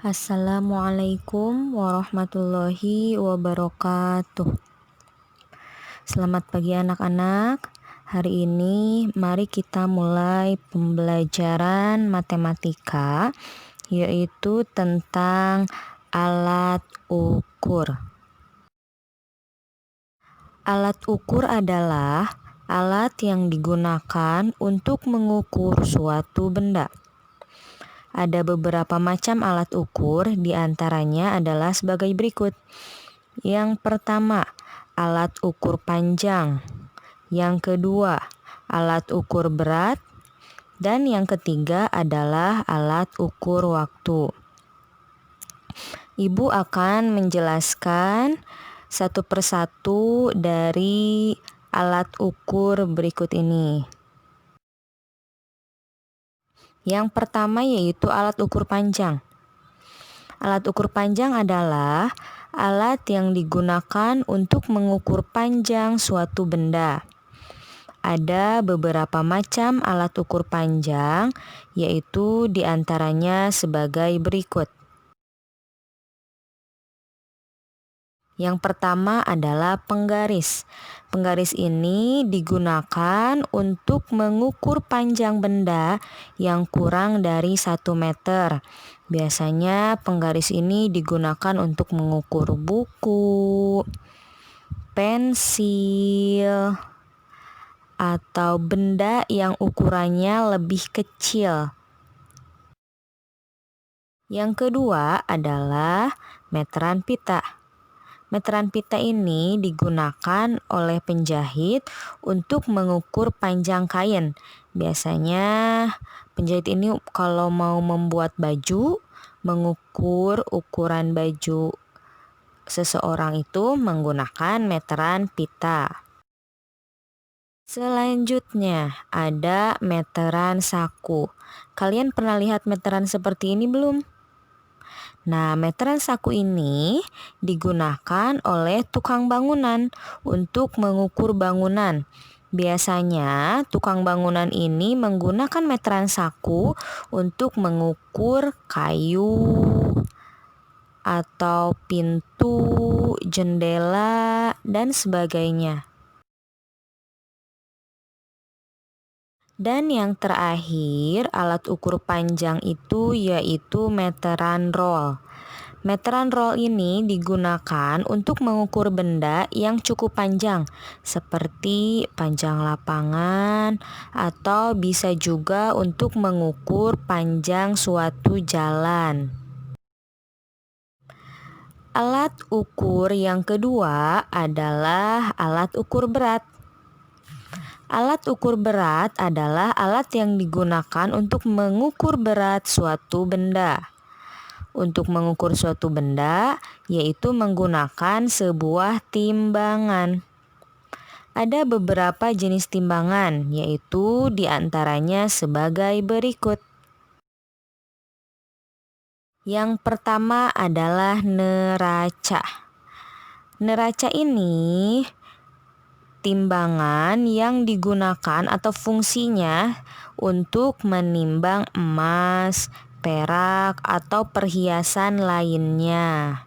Assalamualaikum warahmatullahi wabarakatuh. Selamat pagi anak-anak. Hari ini mari kita mulai pembelajaran matematika, yaitu tentang alat ukur. Alat ukur adalah alat yang digunakan untuk mengukur suatu benda. Ada beberapa macam alat ukur, diantaranya adalah sebagai berikut. Yang pertama, alat ukur panjang. Yang kedua, alat ukur berat. Dan yang ketiga adalah alat ukur waktu. Ibu akan menjelaskan satu persatu dari alat ukur berikut ini. Yang pertama yaitu alat ukur panjang. Alat ukur panjang adalah alat yang digunakan untuk mengukur panjang suatu benda. Ada beberapa macam alat ukur panjang, yaitu diantaranya sebagai berikut. Yang pertama adalah penggaris. Penggaris ini digunakan untuk mengukur panjang benda yang kurang dari 1 meter. Biasanya penggaris ini digunakan untuk mengukur buku, pensil, atau benda yang ukurannya lebih kecil. Yang kedua adalah meteran pita. Meteran pita ini digunakan oleh penjahit untuk mengukur panjang kain. Biasanya penjahit ini kalau mau membuat baju, mengukur ukuran baju seseorang itu menggunakan meteran pita. Selanjutnya ada meteran saku. Kalian pernah lihat meteran seperti ini belum? Nah, meteran saku ini digunakan oleh tukang bangunan untuk mengukur bangunan. Biasanya tukang bangunan ini menggunakan meteran saku untuk mengukur kayu atau pintu, jendela, dan sebagainya. Dan yang terakhir, alat ukur panjang itu yaitu meteran roll. Meteran roll ini digunakan untuk mengukur benda yang cukup panjang, seperti panjang lapangan, atau bisa juga untuk mengukur panjang suatu jalan. Alat ukur yang kedua adalah alat ukur berat. Alat ukur berat adalah alat yang digunakan untuk mengukur berat suatu benda. Untuk mengukur suatu benda, yaitu menggunakan sebuah timbangan. Ada beberapa jenis timbangan, yaitu diantaranya sebagai berikut. Yang pertama adalah neraca. Neraca ini timbangan yang digunakan atau fungsinya untuk menimbang emas, perak, atau perhiasan lainnya.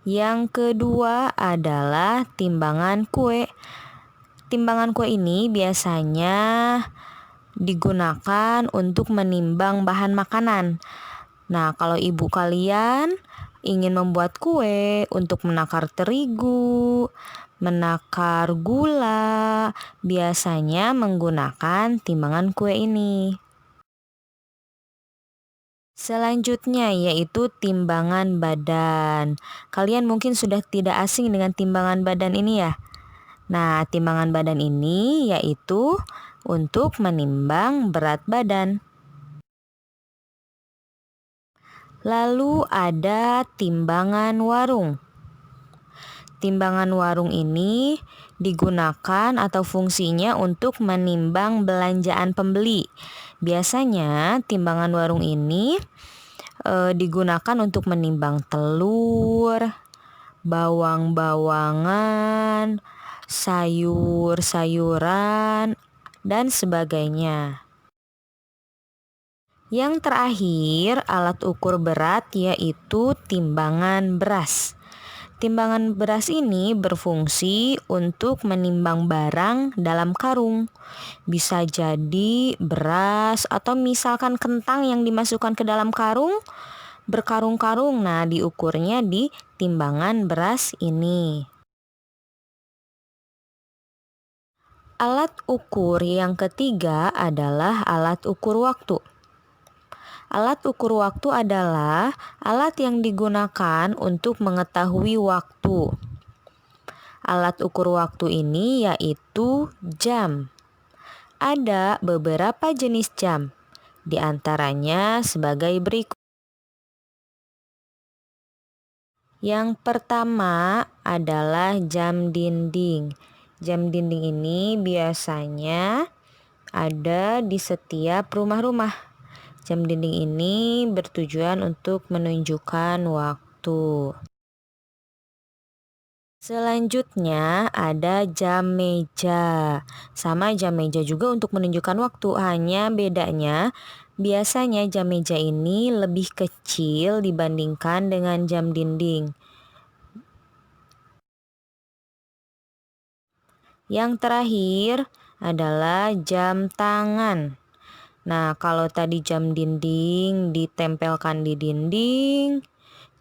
Yang kedua adalah timbangan kue. Timbangan kue ini biasanya digunakan untuk menimbang bahan makanan. Nah, kalau ibu kalian ingin membuat kue untuk menakar terigu, menakar gula, biasanya menggunakan timbangan kue ini. Selanjutnya yaitu timbangan badan. Kalian mungkin sudah tidak asing dengan timbangan badan ini ya. Nah, timbangan badan ini yaitu untuk menimbang berat badan. Lalu ada timbangan warung. Timbangan warung ini digunakan atau fungsinya untuk menimbang belanjaan pembeli. Biasanya timbangan warung ini digunakan untuk menimbang telur, bawang-bawangan, sayur-sayuran, dan sebagainya. Yang terakhir, alat ukur berat yaitu timbangan beras. Timbangan beras ini berfungsi untuk menimbang barang dalam karung. Bisa jadi beras atau misalkan kentang yang dimasukkan ke dalam karung berkarung-karung. Nah, diukurnya di timbangan beras ini. Alat ukur yang ketiga adalah alat ukur waktu. Alat ukur waktu adalah alat yang digunakan untuk mengetahui waktu. Alat ukur waktu ini yaitu jam. Ada beberapa jenis jam, di antaranya sebagai berikut. Yang pertama adalah jam dinding. Jam dinding ini biasanya ada di setiap rumah-rumah. Jam dinding ini bertujuan untuk menunjukkan waktu. Selanjutnya ada jam meja. Sama jam meja juga untuk menunjukkan waktu, hanya bedanya biasanya jam meja ini lebih kecil dibandingkan dengan jam dinding. Yang terakhir adalah jam tangan. Nah, kalau tadi jam dinding ditempelkan di dinding,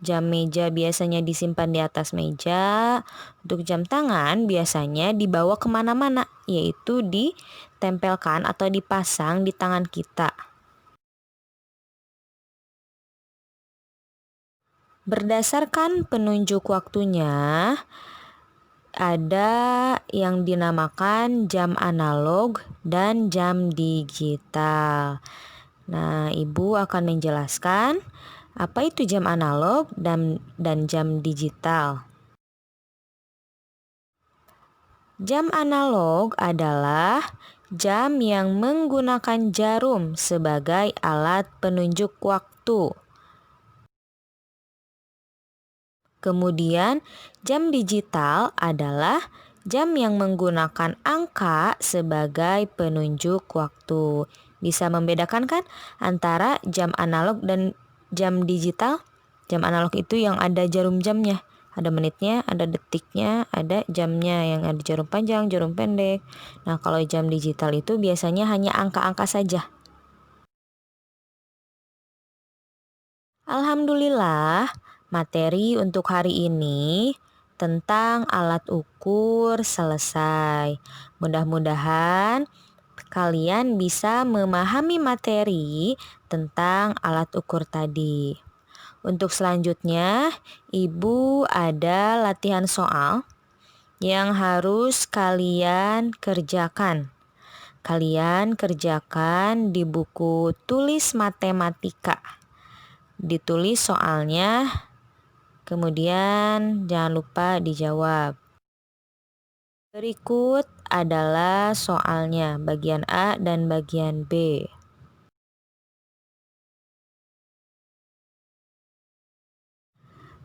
jam meja biasanya disimpan di atas meja. Untuk jam tangan biasanya dibawa kemana-mana, yaitu ditempelkan atau dipasang di tangan kita. Berdasarkan penunjuk waktunya, ada yang dinamakan jam analog dan jam digital. Nah, Ibu akan menjelaskan apa itu jam analog dan jam digital. Jam analog adalah jam yang menggunakan jarum sebagai alat penunjuk waktu. Kemudian, jam digital adalah jam yang menggunakan angka sebagai penunjuk waktu. Bisa membedakan kan antara jam analog dan jam digital? Jam analog itu yang ada jarum jamnya. Ada menitnya, ada detiknya, ada jamnya yang ada jarum panjang, jarum pendek. Nah, kalau jam digital itu biasanya hanya angka-angka saja. Alhamdulillah, materi untuk hari ini tentang alat ukur selesai. Mudah-mudahan kalian bisa memahami materi tentang alat ukur tadi. Untuk selanjutnya, Ibu ada latihan soal yang harus kalian kerjakan. Kalian kerjakan di buku tulis matematika. Ditulis soalnya, kemudian jangan lupa dijawab. Berikut adalah soalnya, bagian A dan bagian B.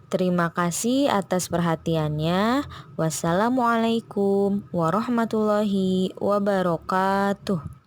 Terima kasih atas perhatiannya. Wassalamualaikum warahmatullahi wabarakatuh.